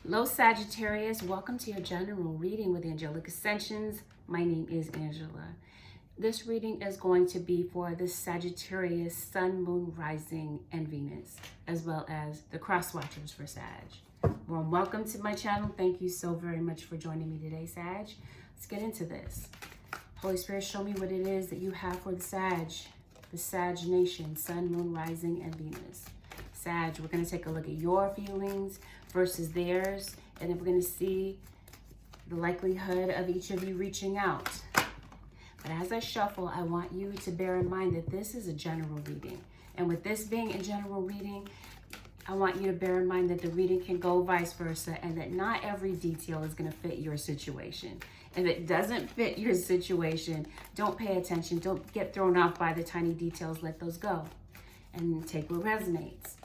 Hello, Sagittarius. Welcome to your general reading with Angelic Ascensions. My name is Angela. This reading is going to be for the Sagittarius Sun, Moon, Rising, and Venus, as well as the cross watchers for Sag. Warm welcome to my channel. Thank you so very much for joining me today, Sag. Let's get into this. Holy Spirit, show me what it is that you have for the Sag Nation, Sun, Moon, Rising, and Venus. Sag, we're going to take a look at your feelings versus theirs, and then we're going to see the likelihood of each of you reaching out. But as I shuffle, I want you to bear in mind that this is a general reading. And with this being a general reading, I want you to bear in mind that the reading can go vice versa, and that not every detail is going to fit your situation. If it doesn't fit your situation, don't pay attention. Don't get thrown off by the tiny details. Let those go and take what resonates.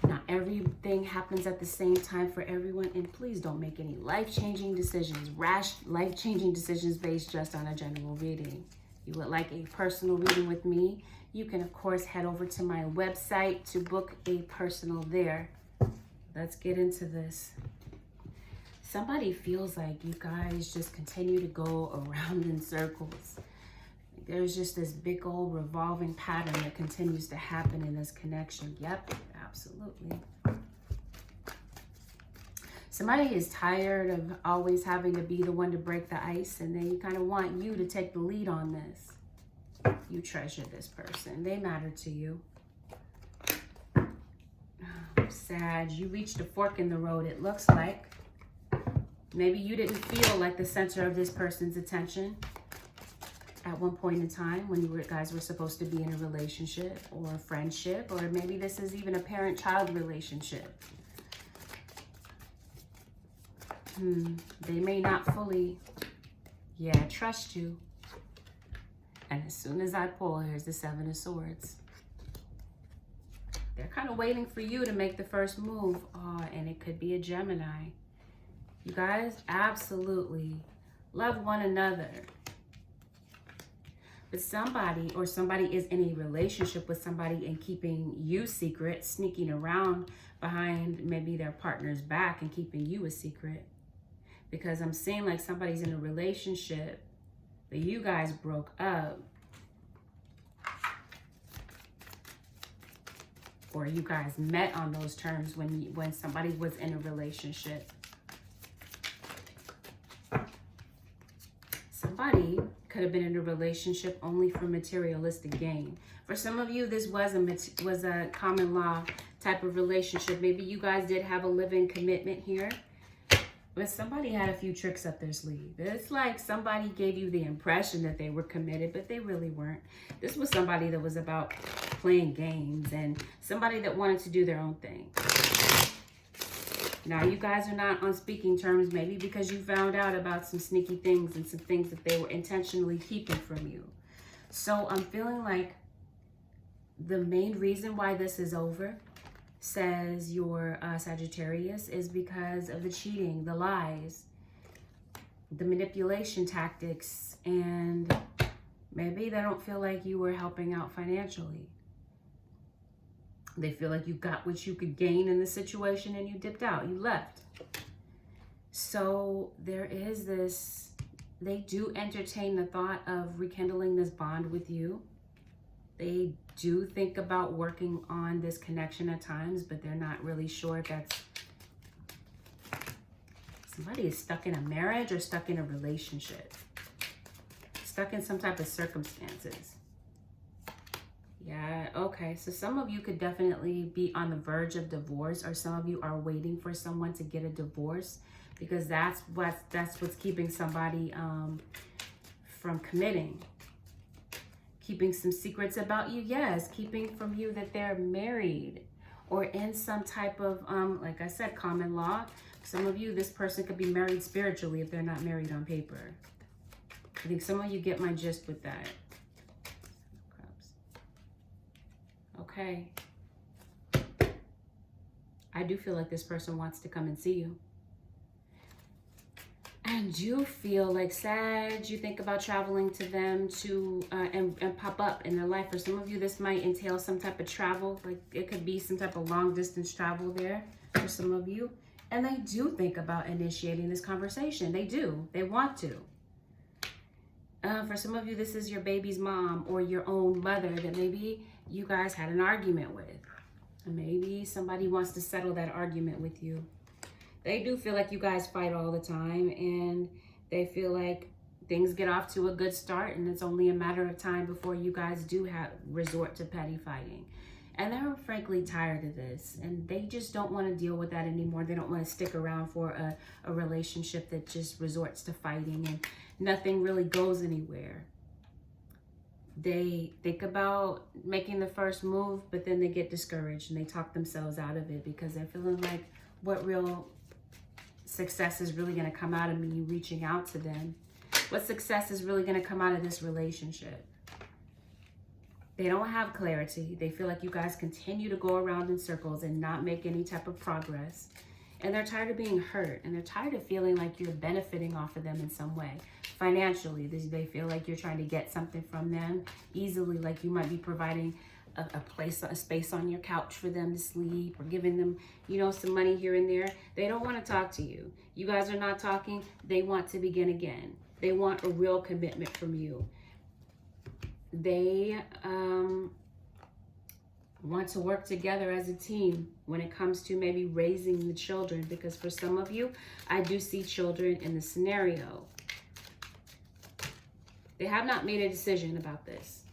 Not everything happens at the same time for everyone, and please don't make any life-changing decisions, rash life-changing decisions based just on a general reading. If you would like a personal reading with me, you can of course head over to my website to book a personal there. Let's get into this. Somebody feels like you guys just continue to go around in circles. There's just this big old revolving pattern that continues to happen in this connection. Yep, absolutely. Somebody is tired of always having to be the one to break the ice, and they kind of want you to take the lead on this. You treasure this person. They matter to you. Sag, you reached a fork in the road, it looks like. Maybe you didn't feel like the center of this person's attention at one point in time when you guys were supposed to be in a relationship or a friendship, or maybe this is even a parent-child relationship. They may not fully, trust you. And as soon as I pull, here's the Seven of Swords. They're kind of waiting for you to make the first move. Oh, and it could be a Gemini. You guys absolutely love one another. But somebody is in a relationship with somebody and keeping you secret, sneaking around behind maybe their partner's back and keeping you a secret. Because I'm seeing like somebody's in a relationship that you guys broke up, or you guys met on those terms when somebody was in a relationship. Somebody could have been in a relationship only for materialistic gain. For some of you, this was a common law type of relationship. Maybe you guys did have a living commitment here, but somebody had a few tricks up their sleeve. It's like somebody gave you the impression that they were committed, but they really weren't. This was somebody that was about playing games and somebody that wanted to do their own thing. Now, you guys are not on speaking terms, maybe because you found out about some sneaky things and some things that they were intentionally keeping from you. So I'm feeling like the main reason why this is over, says your Sagittarius, is because of the cheating, the lies, the manipulation tactics, and maybe they don't feel like you were helping out financially. They feel like you got what you could gain in the situation and you dipped out, you left. So there is this, they do entertain the thought of rekindling this bond with you. They do think about working on this connection at times, but they're not really sure if that's, somebody is stuck in a marriage or stuck in a relationship. Stuck in some type of circumstances. Yeah, okay. So some of you could definitely be on the verge of divorce, or some of you are waiting for someone to get a divorce, because that's what's keeping somebody from committing. Keeping some secrets about you, yes. Keeping from you that they're married or in some type of, like I said, common law. Some of you, this person could be married spiritually if they're not married on paper. I think some of you get my gist with that. Okay. I do feel like this person wants to come and see you. And do feel like, Sag, you think about traveling to them to and pop up in their life. For some of you, this might entail some type of travel. Like it could be some type of long distance travel there for some of you. And they do think about initiating this conversation. They do. They want to. For some of you, this is your baby's mom or your own mother that maybe you guys had an argument with. And maybe somebody wants to settle that argument with you. They do feel like you guys fight all the time, and they feel like things get off to a good start, and it's only a matter of time before you guys do resort to petty fighting. And they're frankly tired of this, and they just don't want to deal with that anymore. They don't want to stick around for a relationship that just resorts to fighting and nothing really goes anywhere. They think about making the first move, but then they get discouraged and they talk themselves out of it because they're feeling like, what real success is really going to come out of me reaching out to them? What success is really going to come out of this relationship? They don't have clarity. They feel like you guys continue to go around in circles and not make any type of progress. And they're tired of being hurt, and they're tired of feeling like you're benefiting off of them in some way. Financially, they feel like you're trying to get something from them easily, like you might be providing a space on your couch for them to sleep, or giving them, some money here and there. They don't want to talk to you. You guys are not talking. They want to begin again. They want a real commitment from you. They want to work together as a team when it comes to maybe raising the children, because for some of you, I do see children in the scenario. They have not made a decision about this,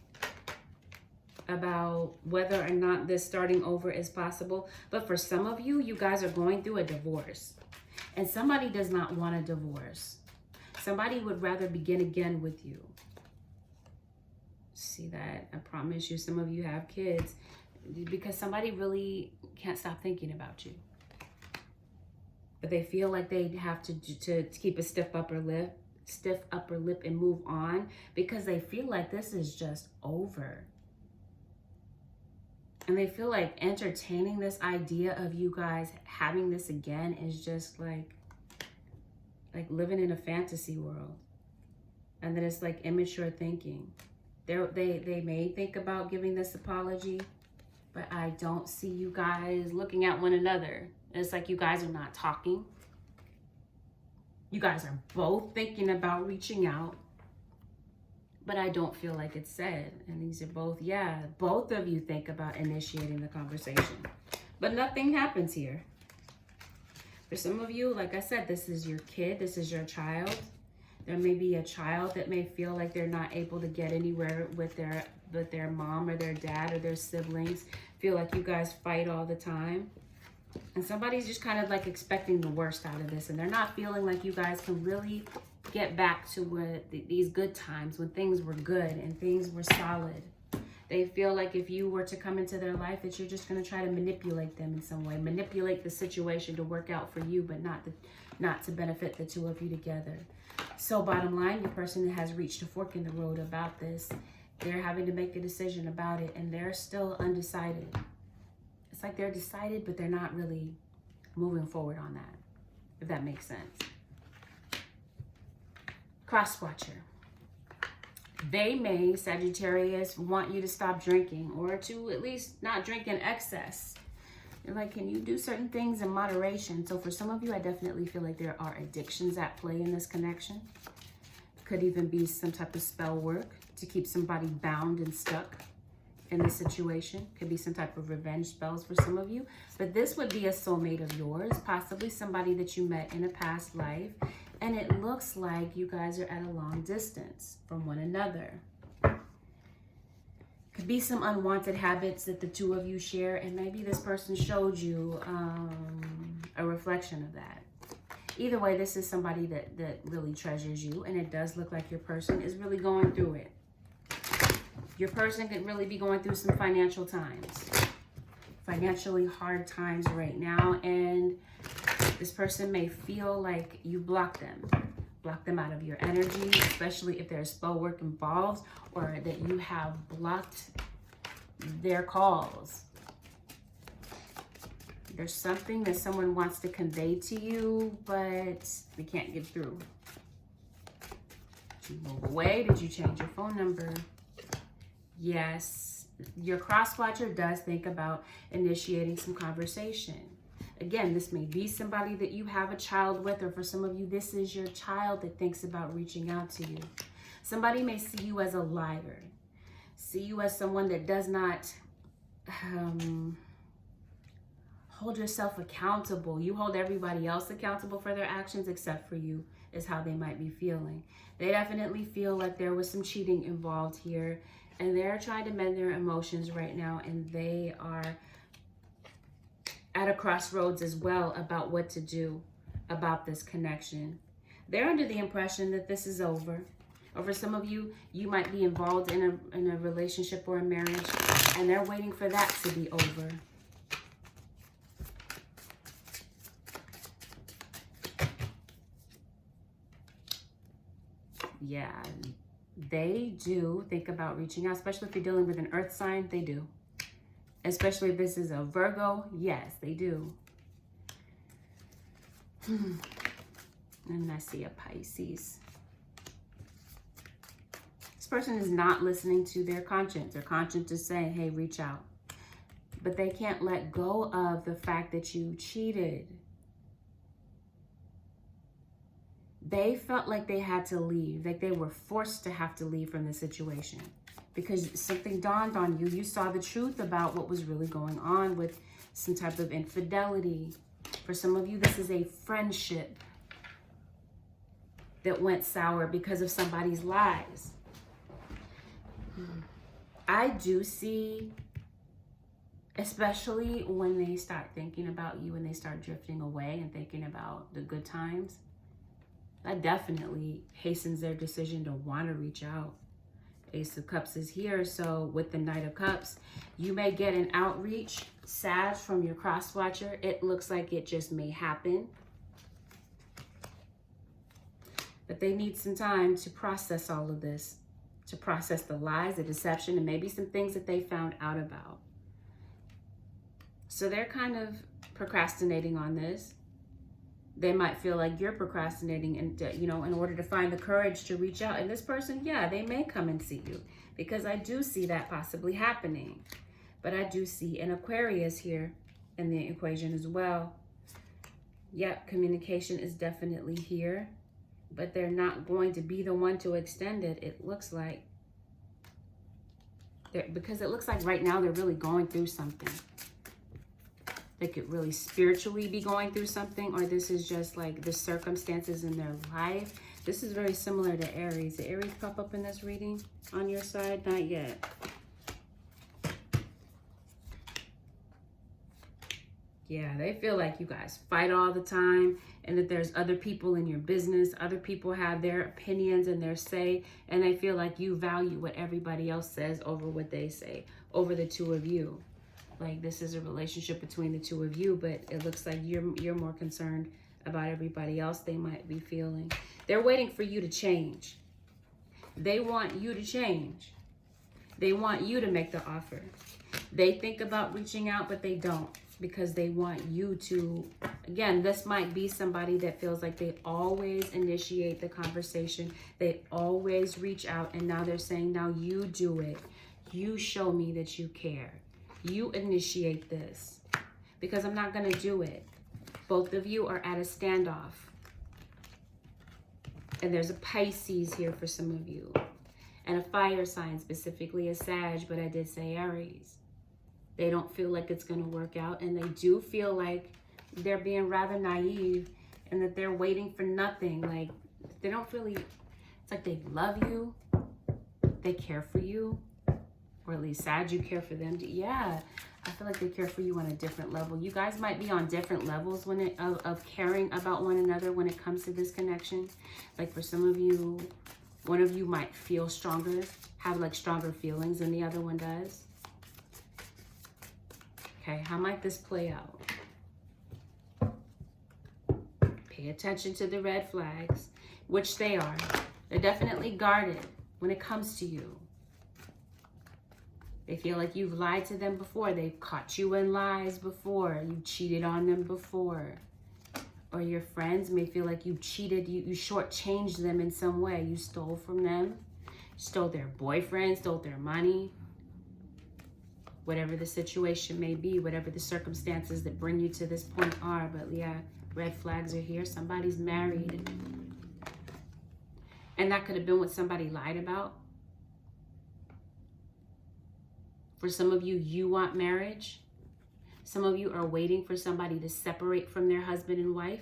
about whether or not this starting over is possible. But for some of you, you guys are going through a divorce, and somebody does not want a divorce. Somebody would rather begin again with you. See that? I promise you, some of you have kids because somebody really can't stop thinking about you. But they feel like they have to keep a stiff upper lip and move on because they feel like this is just over. And they feel like entertaining this idea of you guys having this again is just like living in a fantasy world. And then it's like immature thinking. They may think about giving this apology, but I don't see you guys looking at one another. It's like you guys are not talking. You guys are both thinking about reaching out, but I don't feel like it's said. And these are both of you think about initiating the conversation, but nothing happens here. For some of you, like I said, this is your kid, this is your child. There may be a child that may feel like they're not able to get anywhere with their mom or their dad or their siblings. Feel like you guys fight all the time. And somebody's just kind of like expecting the worst out of this, and they're not feeling like you guys can really get back to what these good times when things were good and things were solid. They feel like if you were to come into their life that you're just going to try to manipulate them in some way, manipulate the situation to work out for you, but not to benefit the two of you together. So bottom line, your person has reached a fork in the road about this. They're having to make a decision about it, and they're still undecided. It's like they're decided, but they're not really moving forward on that, if that makes sense. Cross-watcher. They may, Sagittarius, want you to stop drinking, or to at least not drink in excess. They're like, can you do certain things in moderation? So for some of you, I definitely feel like there are addictions at play in this connection. Could even be some type of spell work to keep somebody bound and stuck in this situation. Could be some type of revenge spells for some of you. But this would be a soulmate of yours, possibly somebody that you met in a past life. And it looks like you guys are at a long distance from one another. Could be some unwanted habits that the two of you share, and maybe this person showed you a reflection of that. Either way, this is somebody that really treasures you, and it does look like your person is really going through it. Your person could really be going through some financially hard times right now, and this person may feel like you block them out of your energy, especially if there's spell work involved, or that you have blocked their calls. There's something that someone wants to convey to you, but they can't get through. Did you move away? Did you change your phone number? Yes, your cross watcher does think about initiating some conversation. Again, this may be somebody that you have a child with, or for some of you, this is your child that thinks about reaching out to you. Somebody may see you as a liar, see you as someone that does not hold yourself accountable. You hold everybody else accountable for their actions except for you, is how they might be feeling. They definitely feel like there was some cheating involved here, and they're trying to mend their emotions right now, and they are at a crossroads as well about what to do about this connection. They're under the impression that this is over. Or for some of you, you might be involved in a relationship or a marriage, and they're waiting for that to be over. Yeah, they do think about reaching out, especially if you're dealing with an earth sign, they do. Especially if this is a Virgo, yes, they do. And I see a Pisces. This person is not listening to their conscience. Their conscience is saying, hey, reach out. But they can't let go of the fact that you cheated. They felt like they had to leave, like they were forced to have to leave from the situation because something dawned on you. You saw the truth about what was really going on with some type of infidelity. For some of you, this is a friendship that went sour because of somebody's lies. I do see, especially when they start thinking about you and they start drifting away and thinking about the good times, that definitely hastens their decision to want to reach out. Ace of Cups is here, so with the Knight of Cups, you may get an outreach, Sag, from your cross watcher. It looks like it just may happen. But they need some time to process all of this, to process the lies, the deception, and maybe some things that they found out about. So they're kind of procrastinating on this. They might feel like you're procrastinating and, in order to find the courage to reach out. And this person, yeah, they may come and see you because I do see that possibly happening. But I do see an Aquarius here in the equation as well. Yep, communication is definitely here, but they're not going to be the one to extend it, it looks like. Because it looks like right now they're really going through something. They could really spiritually be going through something, or this is just like the circumstances in their life. This is very similar to Aries. Did Aries pop up in this reading on your side? Not yet. Yeah, they feel like you guys fight all the time and that there's other people in your business. Other people have their opinions and their say, and they feel like you value what everybody else says over what they say, over the two of you. Like this is a relationship between the two of you, but it looks like you're more concerned about everybody else they might be feeling. They're waiting for you to change. They want you to change. They want you to make the offer. They think about reaching out, but they don't because they want you to. Again, this might be somebody that feels like they always initiate the conversation. They always reach out, and now they're saying, now you do it. You show me that you care. You initiate this because I'm not going to do it. Both of you are at a standoff. And there's a Pisces here for some of you. And a fire sign, specifically a Sag, but I did say Aries. They don't feel like it's going to work out. And they do feel like they're being rather naive and that they're waiting for nothing. Like they don't really, it's like they love you. They care for you. Or at least Sag, you care for them. Yeah, I feel like they care for you on a different level. You guys might be on different levels of caring about one another when it comes to this connection. Like for some of you, one of you might feel stronger, have like stronger feelings than the other one does. Okay, how might this play out? Pay attention to the red flags, which they are. They're definitely guarded when it comes to you. They feel like you've lied to them before. They've caught you in lies before. You cheated on them before. or your friends may feel like you cheated, you shortchanged them in some way. You stole from them, stole their boyfriend, stole their money. Whatever the situation may be, whatever the circumstances that bring you to this point are. But yeah, red flags are here. Somebody's married. And that could have been what somebody lied about. For some of you, you want marriage. Some of you are waiting for somebody to separate from their husband and wife.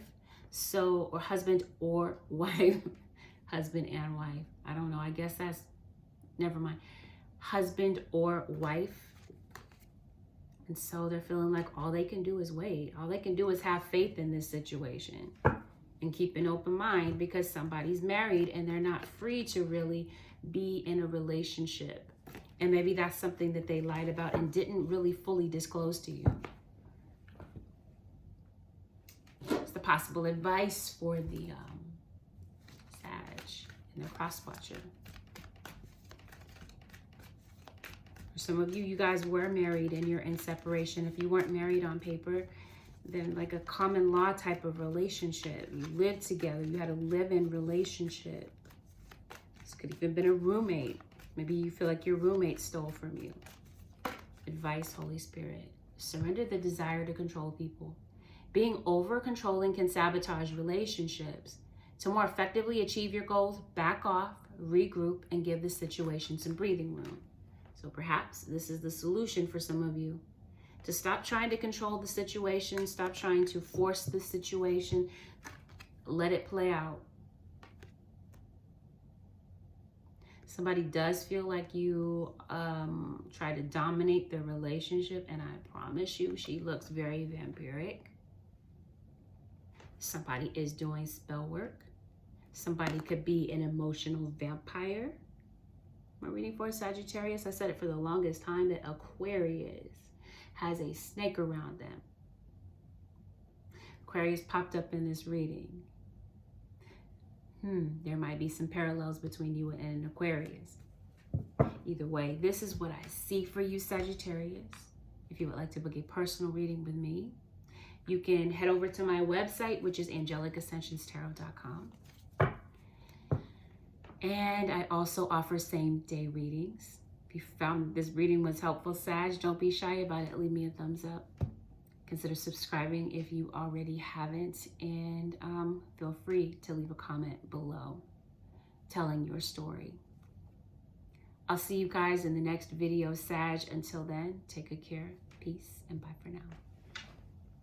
So, or husband or wife. Husband and wife. I don't know. I guess that's, never mind. Husband or wife. And so they're feeling like all they can do is wait. All they can do is have faith in this situation and keep an open mind, because somebody's married and they're not free to really be in a relationship. And maybe that's something that they lied about and didn't really fully disclose to you. It's the possible advice for the Sag and the cross watcher. For some of you, you guys were married and you're in separation. If you weren't married on paper, then like a common law type of relationship. You lived together. You had a live-in relationship. This could even been a roommate. Maybe you feel like your roommate stole from you. Advice, Holy Spirit. Surrender the desire to control people. Being over-controlling can sabotage relationships. To more effectively achieve your goals, back off, regroup, and give the situation some breathing room. So perhaps this is the solution for some of you. To stop trying to control the situation, stop trying to force the situation, let it play out. Somebody does feel like you try to dominate the relationship, and I promise you, she looks very vampiric. Somebody is doing spell work. Somebody could be an emotional vampire. My reading for Sagittarius, I said it for the longest time, that Aquarius has a snake around them. Aquarius popped up in this reading. There might be some parallels between you and an Aquarius. Either way, this is what I see for you, Sagittarius. If you would like to book a personal reading with me, you can head over to my website, which is AngelicAscensionsTarot.com. And I also offer same-day readings. If you found this reading was helpful, Sag, don't be shy about it. Leave me a thumbs up. Consider subscribing if you already haven't. And feel free to leave a comment below telling your story. I'll see you guys in the next video, Sag. Until then, take good care. Peace and bye for now.